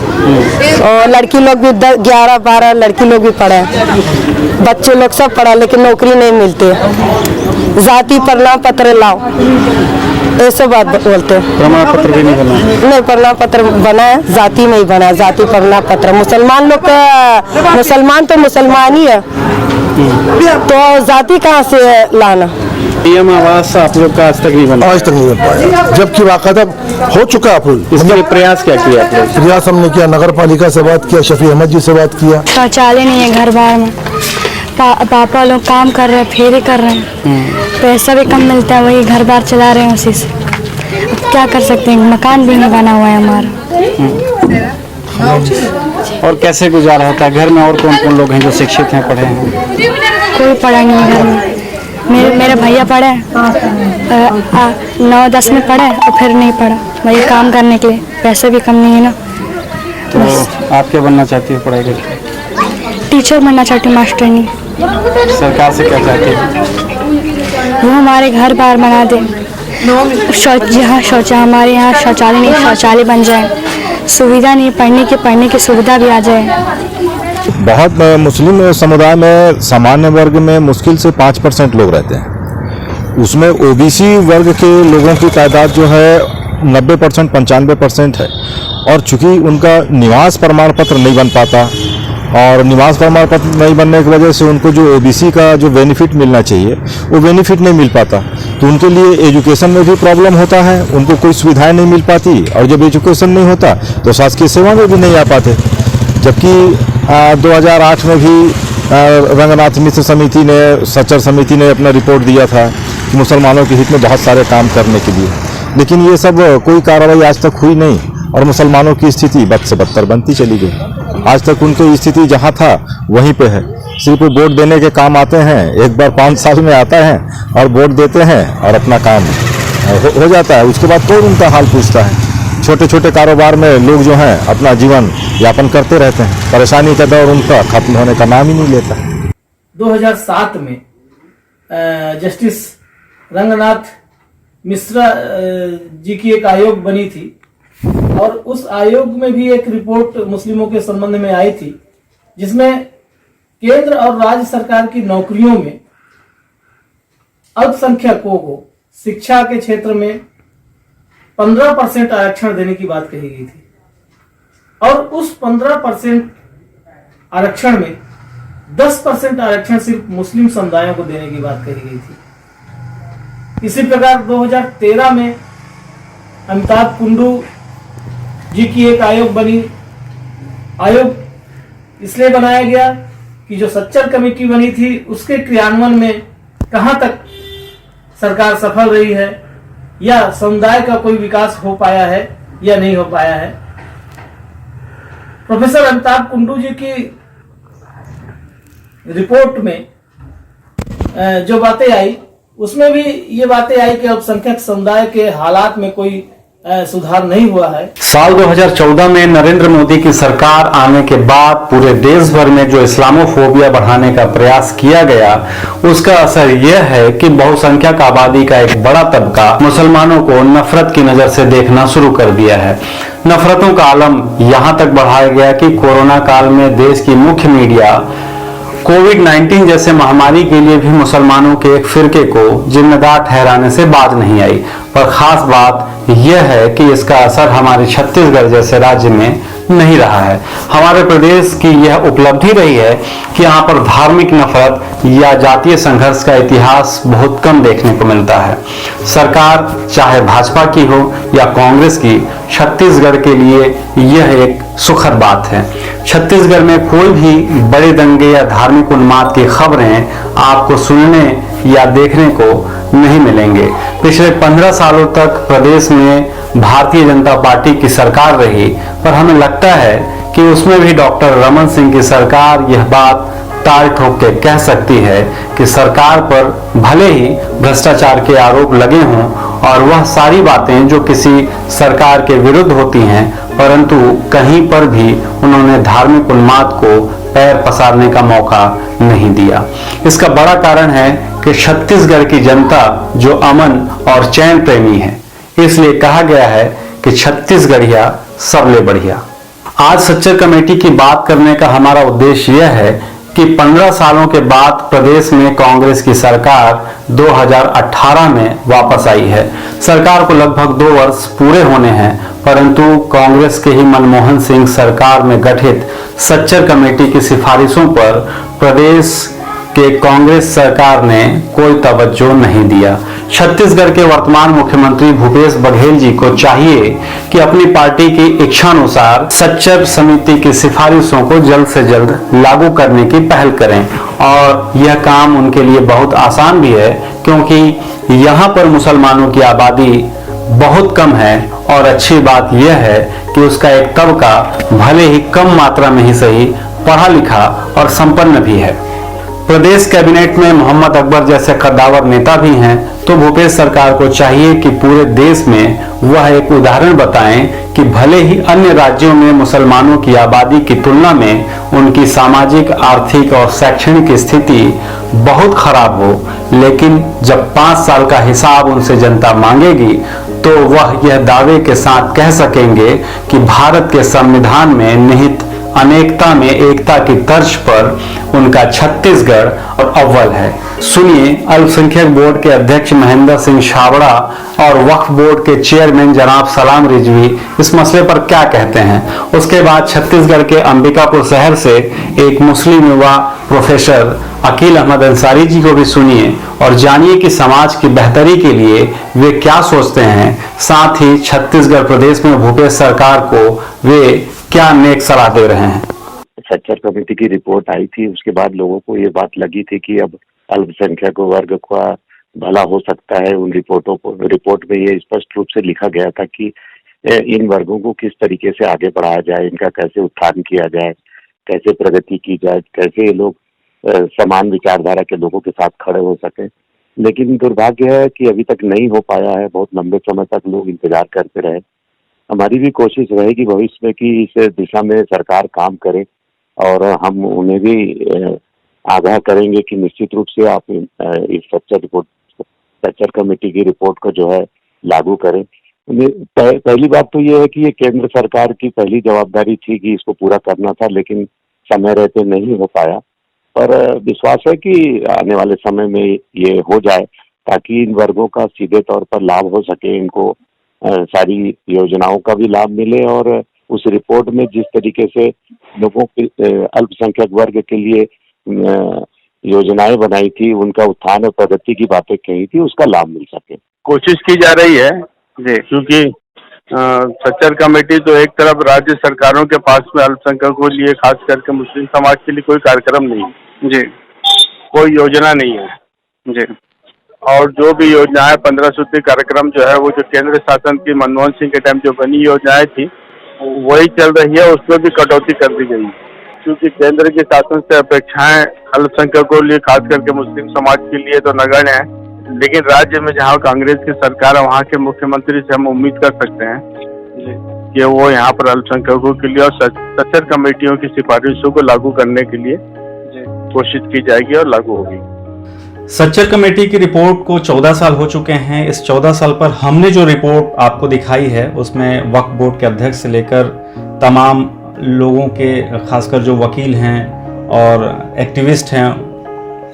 और लड़की लोग भी 11-12 लड़की लोग भी पढ़े हैं, बच्चे लोग सब पढ़ा लेकिन नौकरी नहीं मिलती, जाति प्रमाण पत्र लाओ ऐसे बात बोलते हैं। प्रमाण पत्र भी नहीं बना? नहीं, प्रमाण पत्र बना है, जाति नहीं बना, जाति प्रमाण पत्र। मुसलमान लोग का, मुसलमान तो मुसलमान ही है, तो जाति कहाँ से लाना? पीएम आवास आप लोग का आज तक नहीं बना? आज तक नहीं बन पाया, जबकि बाकायदा हो चुका है। इसके लिए प्रयास क्या किया आप लोग? प्रयास हमने किया, नगर पालिका से बात किया, शफी अहमद जी से बात किया। शौचालय नहीं है घर बार में, पापा लोग काम कर रहे हैं, फेरे कर रहे हैं, पैसा भी कम मिलता है, वही घर बार चला रहे हैं उसी से। अब क्या कर सकते हैं, मकान भी नहीं बना हुआ है हमारा। और कैसे गुजारा होता है घर में? और कौन कौन लोग हैं जो शिक्षित हैं, पढ़े हैं? कोई पढ़ा नहीं है घर में। मेरे भैया पढ़े 9-10 में पढ़े और फिर नहीं पढ़ा, वही काम करने के लिए, पैसे भी कम नहीं है ना। तो आप क्या बनना चाहती है पढ़ाई करके? टीचर बनना चाहती, मास्टर नहीं। सरकार से क्या चाहती है? वो हमारे घर बार बना दे, शौचालय हमारे यहाँ शौचालय नहीं, शौचालय बन जाए, सुविधा नहीं, पढ़ने की सुविधा भी आ जाए। बहुत मुस्लिम समुदाय में सामान्य वर्ग में मुश्किल से 5% लोग रहते हैं, उसमें ओबीसी वर्ग के लोगों की तादाद जो है 90% 95% है, और चूंकि उनका निवास प्रमाण पत्र नहीं बन पाता, और निवास प्रमाण पत्र नहीं बनने की वजह से उनको जो ओबीसी का जो बेनिफिट मिलना चाहिए वो बेनिफिट नहीं मिल पाता, तो उनके लिए एजुकेशन में भी प्रॉब्लम होता है, उनको कोई सुविधाएं नहीं मिल पाती, और जब एजुकेशन नहीं होता तो शासकीय सेवा में भी नहीं आ पाते। जबकि 2008 में भी रंगनाथ मिश्र समिति ने, सच्चर समिति ने अपना रिपोर्ट दिया था कि मुसलमानों के हित में बहुत सारे काम करने के लिए, लेकिन ये सब कोई कार्रवाई आज तक हुई नहीं, और मुसलमानों की स्थिति बद से बदतर बनती चली गई। आज तक उनकी स्थिति जहाँ था वहीं पे है, सिर्फ वोट देने के काम आते हैं, एक बार 5 साल में आता है और वोट देते हैं और अपना काम हो जाता है, उसके बाद कौन उनका हाल पूछता है। छोटे छोटे कारोबार में लोग जो हैं अपना जीवन यापन करते रहते हैं, परेशानी का दौर उनका खत्म होने का नाम ही नहीं लेता। 2007 में जस्टिस रंगनाथ मिश्रा जी की एक आयोग बनी थी, और उस आयोग में भी एक रिपोर्ट मुस्लिमों के संबंध में आई थी, जिसमें केंद्र और राज्य सरकार की नौकरियों में अल्पसंख्यकों को शिक्षा के क्षेत्र में 15% आरक्षण देने की बात कही गई थी, और उस 15% आरक्षण में 10% आरक्षण सिर्फ मुस्लिम समुदायों को देने की बात कही गई थी। इसी प्रकार 2013 में अमिताभ कुंडू जी की एक आयोग बनी। आयोग इसलिए बनाया गया कि जो सच्चर कमेटी बनी थी उसके क्रियान्वयन में कहां तक सरकार सफल रही है, या समुदाय का कोई विकास हो पाया है या नहीं हो पाया है। प्रोफेसर अमिताभ कुंडू जी की रिपोर्ट में जो बातें आई, उसमें भी ये बातें आई कि अल्पसंख्यक समुदाय के हालात में कोई सुधार नहीं हुआ है। साल 2014 में नरेंद्र मोदी की सरकार आने के बाद पूरे देश भर में जो इस्लामोफोबिया बढ़ाने का प्रयास किया गया, उसका असर यह है कि बहुसंख्यक आबादी का एक बड़ा तबका मुसलमानों को नफरत की नजर से देखना शुरू कर दिया है। नफरतों का आलम यहां तक बढ़ाया गया कि कोरोना काल में देश की मुख्य मीडिया कोविड-19 जैसे महामारी के लिए भी मुसलमानों के एक फिरके को जिम्मेदार ठहराने से बाज नहीं आई। पर खास बात यह है कि इसका असर हमारे छत्तीसगढ़ जैसे राज्य में नहीं रहा है। हमारे प्रदेश की यह उपलब्धि रही है कि यहाँ पर धार्मिक नफरत या जातीय संघर्ष का इतिहास बहुत कम देखने को मिलता है। सरकार चाहे भाजपा की हो या कांग्रेस की, छत्तीसगढ़ के लिए यह एक सुखद बात है। छत्तीसगढ़ में कोई भी बड़े दंगे या धार्मिक उन्माद की खबरें आपको सुनने या देखने को नहीं मिलेंगे। पिछले 15 सालों तक प्रदेश में भारतीय जनता पार्टी की सरकार रही, पर हमें लगता है कि उसमें भी डॉक्टर रमन सिंह की सरकार यह बात ताल ठोक के कह सकती है कि सरकार पर भले ही भ्रष्टाचार के आरोप लगे हों और वह सारी बातें जो किसी सरकार के विरुद्ध होती हैं, परंतु कहीं पर भी उन्होंने धार्मिक उन्माद को पैर पसारने का मौका नहीं दिया। इसका बड़ा कारण है कि छत्तीसगढ़ की जनता जो अमन और चैन प्रेमी है, इसलिए कहा गया है कि छत्तीसगढ़िया सबले बढ़िया। आज सच्चर कमेटी की बात करने का हमारा उद्देश्य यह है कि 15 सालों के बाद प्रदेश में कांग्रेस की सरकार 2018 में वापस आई है। सरकार को लगभग 2 वर्ष पूरे होने हैं, परंतु कांग्रेस के ही मनमोहन सिंह सरकार में गठित सच्चर कमेटी की सिफारिशों पर प्रदेश के कांग्रेस सरकार ने कोई तवज्जो नहीं दिया। छत्तीसगढ़ के वर्तमान मुख्यमंत्री भूपेश बघेल जी को चाहिए कि अपनी पार्टी की इच्छानुसार सच्चर समिति की सिफारिशों को जल्द से जल्द लागू करने की पहल करें, और यह काम उनके लिए बहुत आसान भी है, क्योंकि यहाँ पर मुसलमानों की आबादी बहुत कम है, और अच्छी बात यह है कि उसका एक तबका भले ही कम मात्रा में ही सही पढ़ा लिखा और संपन्न भी है। प्रदेश कैबिनेट में मोहम्मद अकबर जैसे कद्दावर नेता भी हैं, तो भूपेश सरकार को चाहिए कि पूरे देश में वह एक उदाहरण बताएं कि भले ही अन्य राज्यों में मुसलमानों की आबादी की तुलना में उनकी सामाजिक, आर्थिक और शैक्षणिक स्थिति बहुत खराब हो, लेकिन जब 5 साल का हिसाब उनसे जनता मांगेगी तो वह यह दावे के साथ कह सकेंगे कि भारत के संविधान में निहित अनेकता में एकता की तर्ज पर उनका छत्तीसगढ़ और अव्वल है। सुनिए अल्पसंख्यक बोर्ड के अध्यक्ष महेंद्र सिंह छाबड़ा और वक्फ बोर्ड के चेयरमैन जनाब सलाम रिजवी इस मसले पर क्या कहते हैं। उसके बाद छत्तीसगढ़ के अंबिकापुर शहर से एक मुस्लिम युवा प्रोफेसर अकील अहमद अंसारी जी को भी सुनिए और जानिए कि समाज की बेहतरी के लिए वे क्या सोचते हैं। साथ ही छत्तीसगढ़ प्रदेश में भूपेश सरकार को वे क्या नेक सलाह दे रहे हैं। सच्चर कमेटी की रिपोर्ट आई थी, उसके बाद लोगों को ये बात लगी थी कि अब अल्पसंख्यक वर्ग का भला हो सकता है। उन रिपोर्ट में ये स्पष्ट रूप से लिखा गया था कि इन वर्गों को किस तरीके से आगे बढ़ाया जाए, इनका कैसे उत्थान किया जाए, कैसे प्रगति की जाए, कैसे ये लोग समान विचारधारा के लोगों के साथ खड़े हो सके। लेकिन दुर्भाग्य है कि अभी तक नहीं हो पाया है। बहुत लंबे समय तक लोग इंतजार करते रहे। हमारी भी कोशिश रहेगी भविष्य में कि इस दिशा में सरकार काम करे, और हम उन्हें भी आगाह करेंगे कि निश्चित रूप से आप इस सच्चर कमेटी की रिपोर्ट को जो है लागू करें। पहली बात तो ये है कि ये केंद्र सरकार की पहली जवाबदारी थी कि इसको पूरा करना था, लेकिन समय रहते नहीं हो पाया। पर विश्वास है कि आने वाले समय में ये हो जाए, ताकि इन वर्गों का सीधे तौर पर लाभ हो सके, इनको सारी योजनाओं का भी लाभ मिले। और उस रिपोर्ट में जिस तरीके से लोगों के अल्पसंख्यक वर्ग के लिए योजनाएं बनाई थी, उनका उत्थान और प्रगति की बातें कही थी, उसका लाभ मिल सके। कोशिश की जा रही है जी, क्योंकि सच्चर कमेटी तो एक तरफ राज्य सरकारों के पास में अल्पसंख्यकों के लिए, खास करके मुस्लिम समाज के लिए कोई कार्यक्रम नहीं है जी, कोई योजना नहीं है जी। और जो भी योजनाएं 15 सूत्री कार्यक्रम जो है, वो जो केंद्र शासन की मनमोहन सिंह के टाइम जो बनी योजनाएं थी वही चल रही है, उसमें भी कटौती कर दी गई, क्योंकि केंद्र के शासन से अपेक्षाएं अल्पसंख्यकों के लिए, खास करके मुस्लिम समाज के लिए तो नगण्य है। लेकिन राज्य में जहां कांग्रेस की सरकार है, वहां के मुख्यमंत्री से हम उम्मीद कर सकते हैं कि वो यहाँ पर अल्पसंख्यकों के लिए और सच्चर कमेटियों की सिफारिशों को लागू करने के लिए कोशिश की जाएगी और लागू होगी। सच्चर कमेटी की रिपोर्ट को 14 साल हो चुके हैं। इस 14 साल पर हमने जो रिपोर्ट आपको दिखाई है, उसमें वक्फ बोर्ड के अध्यक्ष से लेकर तमाम लोगों के, खासकर जो वकील हैं और एक्टिविस्ट हैं,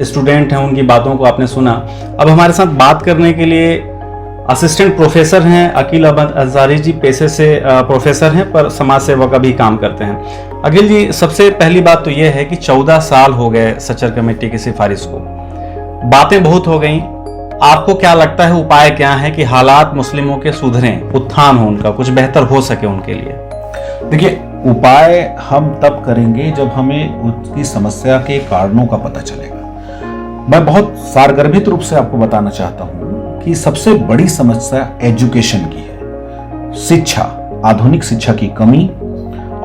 स्टूडेंट हैं, उनकी बातों को आपने सुना। अब हमारे साथ बात करने के लिए असिस्टेंट प्रोफेसर हैं अकील अहमद अंसारी जी। पेशे से प्रोफेसर हैं, पर समाज सेवा का भी काम करते हैं। अकील जी, सबसे पहली बात तो यह है कि 14 साल हो गए सच्चर कमेटी की सिफारिश को, बातें बहुत हो गई। आपको क्या लगता है, उपाय क्या है कि हालात मुस्लिमों के सुधरें, उत्थान हो उनका, कुछ बेहतर हो सके उनके लिए? देखिए, उपाय हम तब करेंगे जब हमें उसकी समस्या के कारणों का पता चलेगा। मैं बहुत सारगर्भित रूप से आपको बताना चाहता हूं कि सबसे बड़ी समस्या एजुकेशन की है। शिक्षा, आधुनिक शिक्षा की कमी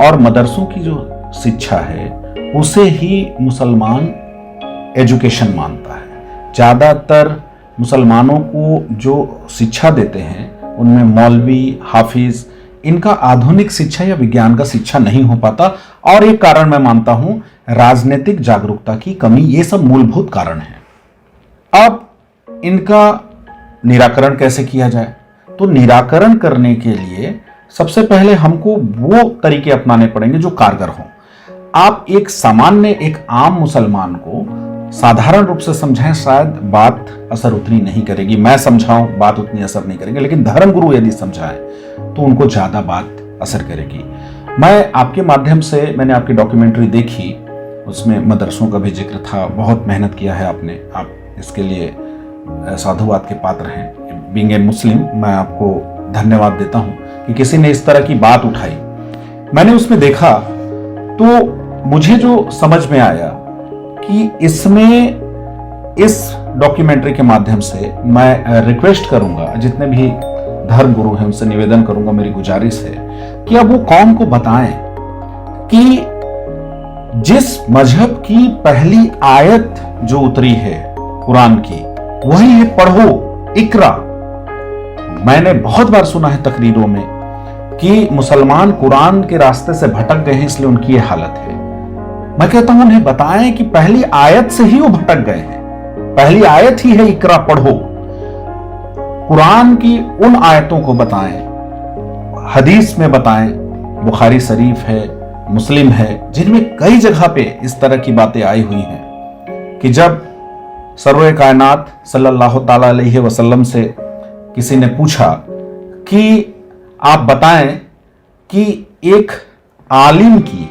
और मदरसों की जो शिक्षा है उसे ही मुसलमान एजुकेशन मानता है। ज़्यादातर मुसलमानों को जो शिक्षा देते हैं उनमें मौलवी, हाफिज इनका आधुनिक शिक्षा या विज्ञान का शिक्षा नहीं हो पाता। और एक कारण मैं मानता हूं राजनीतिक जागरूकता की कमी, ये सब मूलभूत कारण है। अब इनका निराकरण कैसे किया जाए? तो निराकरण करने के लिए सबसे पहले हमको वो तरीके अपनाने पड़ेंगे जो कारगर हों। आप एक सामान्य, एक आम मुसलमान को साधारण रूप से समझाएं, शायद बात असर उतनी नहीं करेगी। मैं समझाऊं, बात उतनी असर नहीं करेगी, लेकिन धर्मगुरु यदि समझाएं तो उनको ज्यादा बात असर करेगी। मैं आपके माध्यम से, मैंने आपकी डॉक्यूमेंट्री देखी, उसमें मदरसों का भी जिक्र था। बहुत मेहनत किया है आपने, आप इसके लिए साधुवाद के पात्र हैं। बीइंग ए मुस्लिम, मैं आपको धन्यवाद देता हूं कि किसी ने इस तरह की बात उठाई। मैंने उसमें देखा तो मुझे जो समझ में आया कि इसमें, इस डॉक्यूमेंट्री के माध्यम से मैं रिक्वेस्ट करूंगा, जितने भी धर्म गुरु हैं उनसे निवेदन करूंगा, मेरी गुजारिश है कि अब वो कौम को बताएं कि जिस मजहब की पहली आयत जो उतरी है कुरान की, वही है पढ़ो, इकरा। मैंने बहुत बार सुना है तकरीरों में कि मुसलमान कुरान के रास्ते से भटक गए हैं, इसलिए उनकी ये हालत है। मैं कहता हूं उन्हें बताएं कि पहली आयत से ही वो भटक गए हैं। पहली आयत ही है इकरा, पढ़ो। कुरान की उन आयतों को बताएं, हदीस में बताएं, बुखारी शरीफ है, मुस्लिम है, जिनमें कई जगह पे इस तरह की बातें आई हुई हैं कि जब सर्वे कायनात सल्लल्लाहु ताला अलैहि वसल्लम से किसी ने पूछा कि आप बताएं कि एक आलिम की,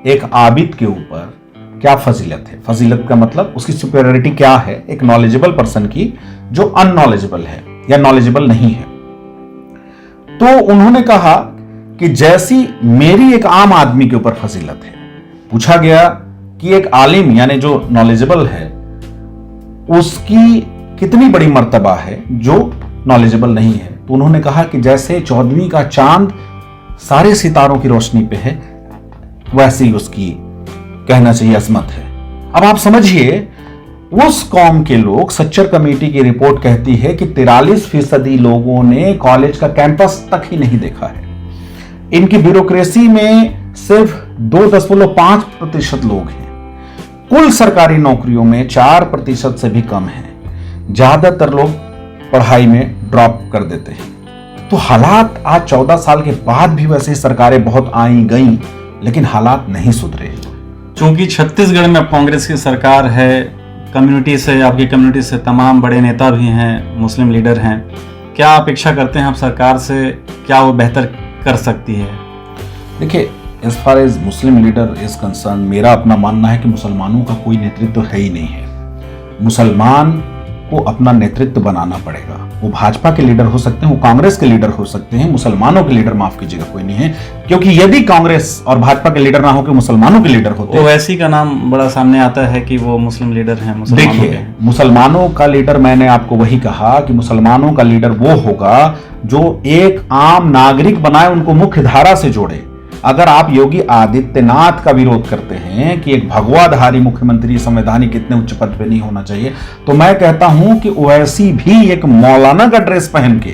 एक आबिद के ऊपर क्या फजीलत है। फजीलत का मतलब उसकी सुपेरियरिटी क्या है एक नॉलेजेबल पर्सन की जो अननॉलेजेबल है या नॉलेजेबल नहीं है। तो उन्होंने कहा कि जैसी मेरी एक आम आदमी के ऊपर फजीलत है। पूछा गया कि एक आलिम यानी जो नॉलेजेबल है उसकी कितनी बड़ी मर्तबा है जो नॉलेजेबल नहीं है। तो उन्होंने कहा कि जैसे 14वीं का चांद सारे सितारों की रोशनी पे है, वैसे ही उसकी कहना चाहिए अजमत है। अब आप समझिए, उस कौम के लोग, सच्चर कमेटी की रिपोर्ट कहती है कि 43% लोगों ने कॉलेज का कैंपस तक ही नहीं देखा है। इनकी ब्यूरोक्रेसी में सिर्फ 2.5% लोग हैं। कुल सरकारी नौकरियों में 4% से भी कम है। ज्यादातर लोग पढ़ाई में ड्रॉप कर देते हैं। तो हालात आज 14 साल के बाद भी वैसे सरकारें बहुत आई गईं, लेकिन हालात नहीं सुधरे। चूंकि छत्तीसगढ़ में अब कांग्रेस की सरकार है, कम्युनिटी से, आपकी कम्युनिटी से तमाम बड़े नेता भी हैं, मुस्लिम लीडर हैं, क्या अपेक्षा करते हैं आप सरकार से, क्या वो बेहतर कर सकती है? देखिए, as far as Muslim leader is concern, मेरा अपना मानना है कि मुसलमानों का कोई नेतृत्व है ही नहीं है। मुसलमान को अपना नेतृत्व बनाना पड़ेगा। वो भाजपा के लीडर हो सकते हैं, वो कांग्रेस के लीडर हो सकते हैं, मुसलमानों के लीडर माफ कीजिएगा कोई नहीं है। क्योंकि यदि कांग्रेस और भाजपा के लीडर ना हो के मुसलमानों के लीडर होते, ओवैसी का नाम बड़ा सामने आता है कि वो मुस्लिम लीडर हैं। देखिए, मुसलमानों का लीडर, मैंने आपको वही कहा कि मुसलमानों का लीडर वो होगा जो एक आम नागरिक बनाए, उनको मुख्य धारा से जोड़े। अगर आप योगी आदित्यनाथ का विरोध करते हैं कि एक भगवाधारी मुख्यमंत्री संवैधानिक इतने उच्च पद पे नहीं होना चाहिए, तो मैं कहता हूं कि ओवैसी भी एक मौलाना का ड्रेस पहन के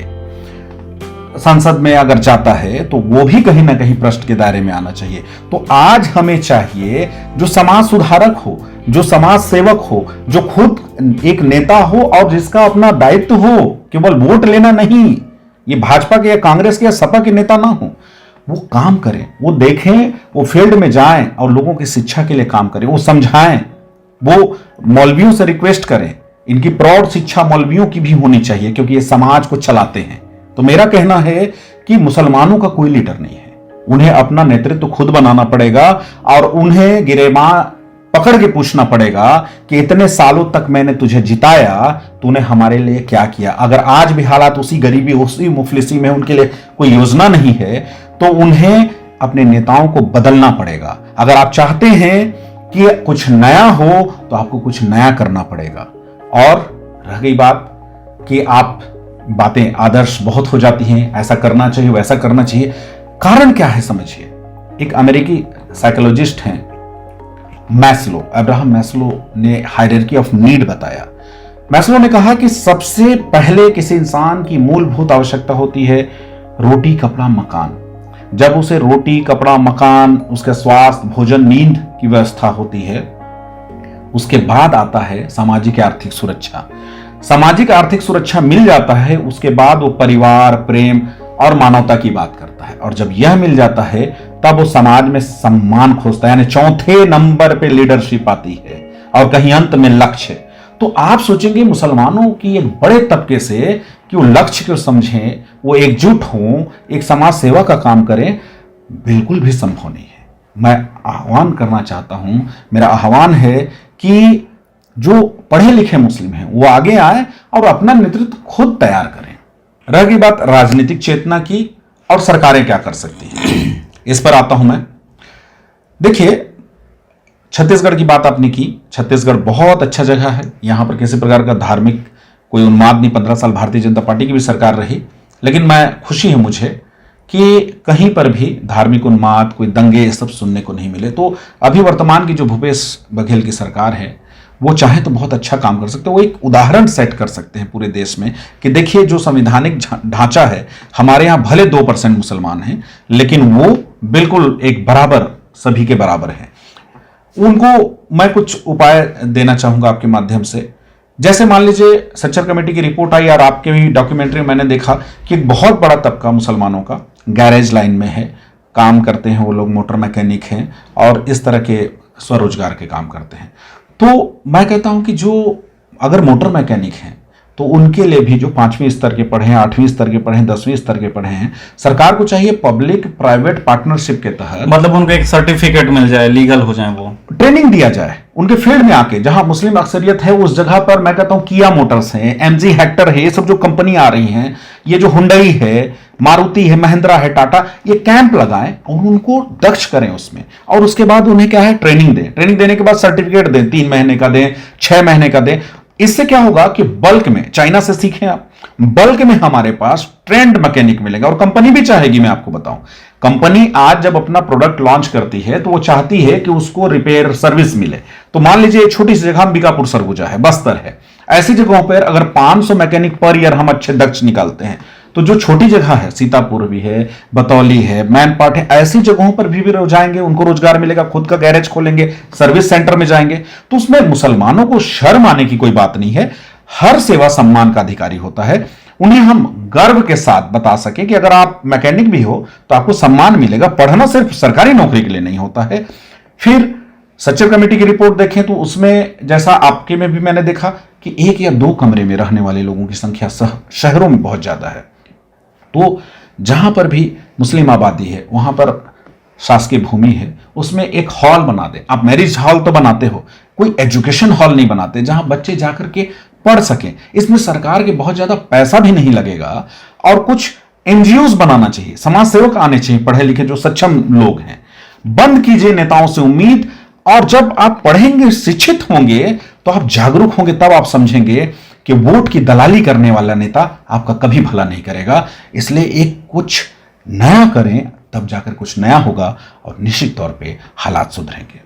संसद में अगर जाता है तो वो भी कहीं ना कहीं प्रश्न के दायरे में आना चाहिए। तो आज हमें चाहिए जो समाज सुधारक हो, जो समाज सेवक हो, जो खुद एक नेता हो और जिसका अपना दायित्व हो, केवल वोट लेना नहीं, ये भाजपा के या कांग्रेस के या सपा के नेता ना हो। वो काम करें, वो देखें, वो फील्ड में जाएं और लोगों की शिक्षा के लिए काम करें, वो समझाएं, वो मौलवियों से रिक्वेस्ट करें। इनकी प्रौढ़ शिक्षा मौलवियों की भी होनी चाहिए क्योंकि ये समाज को चलाते हैं। तो मेरा कहना है कि मुसलमानों का कोई लीडर नहीं है, उन्हें अपना नेतृत्व खुद बनाना पड़ेगा और उन्हें गिरेबान पकड़ के पूछना पड़ेगा कि इतने सालों तक मैंने तुझे जिताया, तूने हमारे लिए क्या किया। अगर आज भी हालात उसी गरीबी, उसी मुफलिसी में, उनके लिए कोई योजना नहीं है, तो उन्हें अपने नेताओं को बदलना पड़ेगा। अगर आप चाहते हैं कि कुछ नया हो तो आपको कुछ नया करना पड़ेगा। और रह गई बात कि आप बातें आदर्श बहुत हो जाती हैं, ऐसा करना चाहिए, वैसा करना चाहिए, कारण क्या है समझिए। एक अमेरिकी साइकोलॉजिस्ट हैं मैस्लो, अब्राहम मैस्लो ने हायरार्की ऑफ नीड बताया। मैस्लो ने कहा कि सबसे पहले किसी इंसान की मूलभूत आवश्यकता होती है रोटी, कपड़ा, मकान। जब उसे रोटी, कपड़ा, मकान, उसके स्वास्थ्य, भोजन, नींद की व्यवस्था होती है, उसके बाद आता है सामाजिक आर्थिक सुरक्षा। सामाजिक आर्थिक सुरक्षा मिल जाता है, उसके बाद वो परिवार, प्रेम और मानवता की बात करता है। और जब यह मिल जाता है तब वो समाज में सम्मान खोजता है, यानी चौथे नंबर पे लीडरशिप आती है और कहीं अंत में लक्ष्य। तो आप सोचेंगे मुसलमानों की एक बड़े तबके से कि वो लक्ष्य को समझें, वो एकजुट हों, एक समाज सेवा का काम करें, बिल्कुल भी संभव नहीं है। मैं आह्वान करना चाहता हूं, मेरा आह्वान है कि जो पढ़े लिखे मुस्लिम हैं वो आगे आए और अपना नेतृत्व खुद तैयार करें। रह गई बात राजनीतिक चेतना की और सरकारें क्या कर सकती हैं, इस पर आता हूं मैं। देखिए, छत्तीसगढ़ की बात आपने की। छत्तीसगढ़ बहुत अच्छा जगह है, यहां पर किसी प्रकार का धार्मिक कोई उन्माद नहीं। 15 साल भारतीय जनता पार्टी की भी सरकार रही, लेकिन मैं खुशी है मुझे कि कहीं पर भी धार्मिक उन्माद, कोई दंगे, ये सब सुनने को नहीं मिले। तो अभी वर्तमान की जो भूपेश बघेल की सरकार है वो चाहे तो बहुत अच्छा काम कर सकते हैं। वो एक उदाहरण सेट कर सकते हैं पूरे देश में कि देखिए जो संवैधानिक ढांचा है, हमारे यहाँ भले 2% मुसलमान हैं, लेकिन वो बिल्कुल एक बराबर, सभी के बराबर हैं। उनको मैं कुछ उपाय देना चाहूंगा आपके माध्यम से। जैसे मान लीजिए सच्चर कमेटी की रिपोर्ट आई और आपके भी डॉक्यूमेंट्री मैंने देखा कि एक बहुत बड़ा तबका मुसलमानों का गैरेज लाइन में है, काम करते हैं वो लोग, मोटर मैकेनिक हैं और इस तरह के स्वरोजगार के काम करते हैं। तो मैं कहता हूं कि जो अगर मोटर मैकेनिक हैं तो उनके लिए भी जो 5वीं स्तर के पढ़े हैं, 8वीं स्तर के पढ़े हैं, 10वीं स्तर के पढ़े हैं, सरकार को चाहिए पब्लिक प्राइवेट पार्टनरशिप के तहत, मतलब उनको एक सर्टिफिकेट मिल जाए, लीगल हो जाए, वो ट्रेनिंग दिया जाए उनके फील्ड में आके। जहां मुस्लिम अक्सरियत है उस जगह पर मैं कहता हूं किया मोटर्स है, एमजी हेक्टर है, ये सब जो कंपनी आ रही हैं, ये जो हुंडई है, मारुति है, महिंद्रा है, टाटा, ये कैंप लगाएं और उनको दक्ष करें उसमें। और उसके बाद उन्हें क्या है, ट्रेनिंग दें। ट्रेनिंग देने के बाद सर्टिफिकेट दें, 3 महीने का दें, 6 महीने का दें। इससे क्या होगा कि बल्क में, चाइना से सीखें आप, बल्क में हमारे पास ट्रेंड मैकेनिक मिलेगा। और कंपनी भी चाहेगी, मैं आपको बताऊं, कंपनी आज जब अपना प्रोडक्ट लॉन्च करती है तो वो चाहती है कि उसको रिपेयर सर्विस मिले। तो मान लीजिए छोटी सी जगह अंबिकापुर सरगुजा है, बस्तर है, ऐसी जगहों पर अगर 500 मैकेनिक पर ईयर हम अच्छे दक्ष निकालते हैं, तो जो छोटी जगह है, सीतापुर भी है, बतौली है, मैनपाट है, ऐसी जगहों पर भी जाएंगे, उनको रोजगार मिलेगा, खुद का गैरेज खोलेंगे, सर्विस सेंटर में जाएंगे। तो उसमें मुसलमानों को शर्म आने की कोई बात नहीं है। हर सेवा सम्मान का अधिकारी होता है। उन्हें हम गर्व के साथ बता सके कि अगर आप मैकेनिक भी हो तो आपको सम्मान मिलेगा। पढ़ना सिर्फ सरकारी नौकरी के लिए नहीं होता है। फिर सच्चर कमेटी की रिपोर्ट देखें तो उसमें जैसा आपके में भी मैंने देखा कि 1 या 2 कमरे में रहने वाले लोगों की संख्या शहरों में बहुत ज्यादा है। तो जहां पर भी मुस्लिम आबादी है वहां पर शासकीय भूमि है, उसमें एक हॉल बना दे। आप मैरिज हॉल तो बनाते हो, कोई एजुकेशन हॉल नहीं बनाते जहां बच्चे जाकर के पढ़ सकें। इसमें सरकार के बहुत ज्यादा पैसा भी नहीं लगेगा। और कुछ एनजीओ बनाना चाहिए, समाज सेवक आने चाहिए, पढ़े लिखे जो सक्षम लोग हैं। बंद कीजिए नेताओं से उम्मीद। और जब आप पढ़ेंगे, शिक्षित होंगे, तो आप जागरूक होंगे, तब आप समझेंगे कि वोट की दलाली करने वाला नेता आपका कभी भला नहीं करेगा। इसलिए एक कुछ नया करें, तब जाकर कुछ नया होगा और निश्चित तौर पे हालात सुधरेंगे।